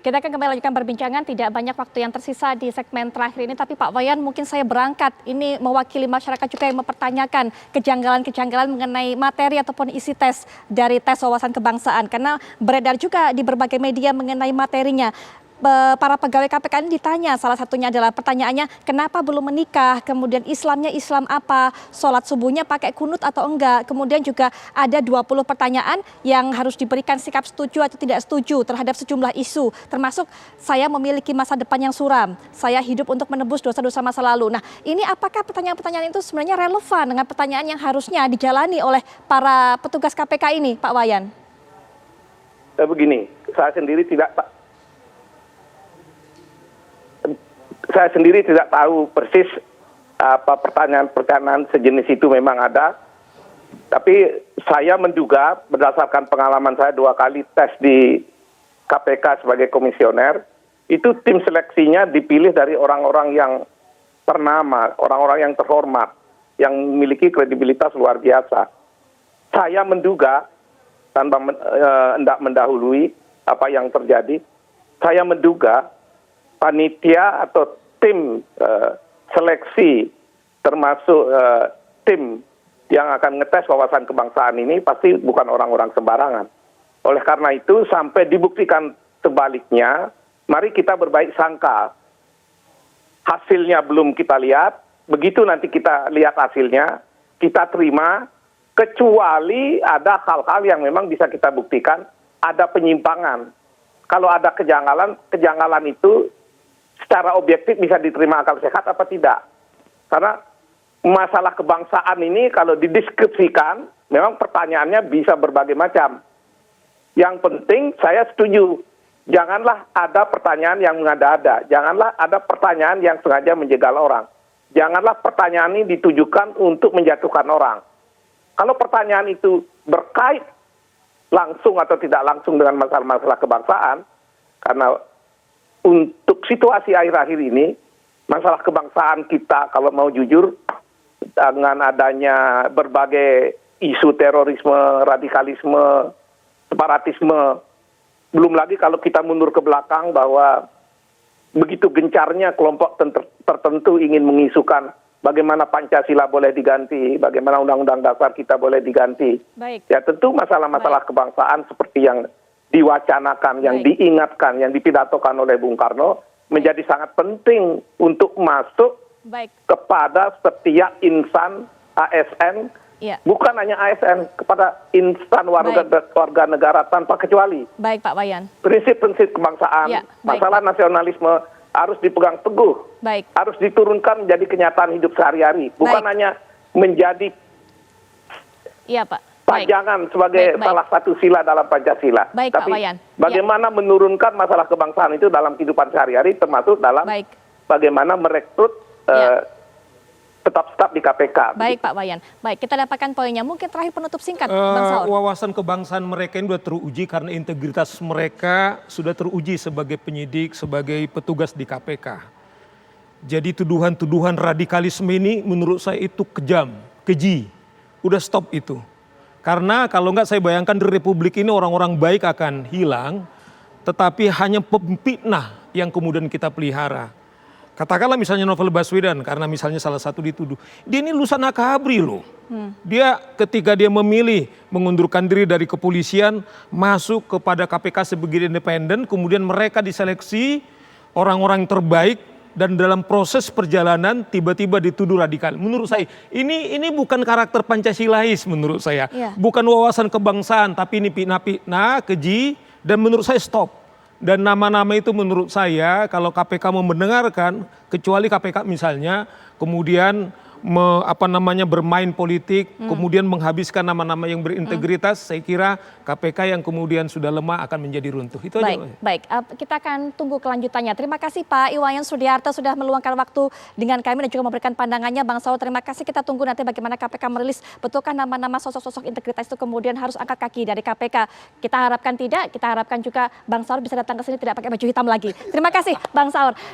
Kita akan kembali lanjutkan perbincangan, tidak banyak waktu yang tersisa di segmen terakhir ini, tapi Pak Wayan mungkin saya berangkat, ini mewakili masyarakat juga yang mempertanyakan kejanggalan-kejanggalan mengenai materi ataupun isi tes dari tes wawasan kebangsaan, karena beredar juga di berbagai media mengenai materinya. Para pegawai KPK ini ditanya, salah satunya adalah pertanyaannya kenapa belum menikah, kemudian Islamnya Islam apa, sholat subuhnya pakai kunut atau enggak, kemudian juga ada 20 pertanyaan yang harus diberikan sikap setuju atau tidak setuju terhadap sejumlah isu, termasuk saya memiliki masa depan yang suram, saya hidup untuk menebus dosa-dosa masa lalu. Nah, ini apakah pertanyaan-pertanyaan itu sebenarnya relevan dengan pertanyaan yang harusnya dijalani oleh para petugas KPK ini, Pak Wayan? Begini, saya sendiri tidak tahu persis apa pertanyaan-pertanyaan sejenis itu memang ada. Tapi saya menduga berdasarkan pengalaman saya 2 kali tes di KPK sebagai komisioner, itu tim seleksinya dipilih dari orang-orang yang ternama, orang-orang yang terhormat, yang memiliki kredibilitas luar biasa. Saya menduga, tanpa hendak mendahului apa yang terjadi, saya menduga panitia atau tim seleksi termasuk tim yang akan ngetes wawasan kebangsaan ini pasti bukan orang-orang sembarangan. Oleh karena itu sampai dibuktikan sebaliknya, mari kita berbaik sangka. Hasilnya belum kita lihat, begitu nanti kita lihat hasilnya, kita terima, kecuali ada hal-hal yang memang bisa kita buktikan ada penyimpangan. Kalau ada kejanggalan itu secara objektif bisa diterima akal sehat apa tidak. Karena masalah kebangsaan ini kalau dideskripsikan, memang pertanyaannya bisa berbagai macam. Yang penting saya setuju, janganlah ada pertanyaan yang mengada-ada, janganlah ada pertanyaan yang sengaja menjegal orang. Janganlah pertanyaan ini ditujukan untuk menjatuhkan orang. Kalau pertanyaan itu berkait langsung atau tidak langsung dengan masalah-masalah kebangsaan, karena untuk situasi akhir-akhir ini, masalah kebangsaan kita kalau mau jujur, dengan adanya berbagai isu terorisme, radikalisme, separatisme, belum lagi kalau kita mundur ke belakang bahwa begitu gencarnya kelompok tertentu ingin mengisukan bagaimana Pancasila boleh diganti, bagaimana Undang-Undang Dasar kita boleh diganti. Baik. Ya tentu masalah-masalah kebangsaan seperti yang diwacanakan, yang diingatkan, yang dipidatokan oleh Bung Karno menjadi sangat penting untuk masuk kepada setiap insan ASN, bukan hanya ASN, kepada insan warga negara tanpa kecuali. Baik, Pak Wayan. Prinsip-prinsip kebangsaan, masalah nasionalisme harus dipegang teguh, harus diturunkan menjadi kenyataan hidup sehari-hari, bukan hanya menjadi pajangan sebagai salah satu sila dalam Pancasila. Baik, tapi Pak Wayan. Bagaimana menurunkan masalah kebangsaan itu dalam kehidupan sehari-hari, termasuk dalam bagaimana merekrut tetap di KPK. Baik, Pak Wayan. Baik, kita dapatkan poinnya. Mungkin terakhir penutup singkat, Bang Saur. Wawasan kebangsaan mereka ini sudah teruji karena integritas mereka sudah teruji sebagai penyidik, sebagai petugas di KPK. Jadi tuduhan-tuduhan radikalisme ini menurut saya itu kejam, keji. Udah stop itu. Karena kalau enggak saya bayangkan di Republik ini orang-orang baik akan hilang, tetapi hanya pempitnah yang kemudian kita pelihara. Katakanlah misalnya Novel Baswedan, karena misalnya salah satu dituduh, dia ini lulusan Akabri loh. Dia ketika dia memilih mengundurkan diri dari kepolisian, masuk kepada KPK sebagai independen, kemudian mereka diseleksi orang-orang terbaik, dan dalam proses perjalanan tiba-tiba dituduh radikal. Menurut saya ini bukan karakter Pancasilais menurut saya. Bukan wawasan kebangsaan, tapi ini fitnah-fitnah, keji, dan menurut saya stop. Dan nama-nama itu menurut saya kalau KPK mau mendengarkan, kecuali KPK misalnya kemudian bermain politik, kemudian menghabiskan nama-nama yang berintegritas, saya kira KPK yang kemudian sudah lemah akan menjadi runtuh. Itu aja. Baik, kita akan tunggu kelanjutannya. Terima kasih Pak Iwayan Sudiarto sudah meluangkan waktu dengan kami dan juga memberikan pandangannya. Bang Saur, terima kasih. Kita tunggu nanti bagaimana KPK merilis betulkah nama-nama sosok-sosok integritas itu kemudian harus angkat kaki dari KPK. Kita harapkan tidak, kita harapkan juga Bang Saur bisa datang ke sini tidak pakai baju hitam lagi. Terima kasih Bang Saur.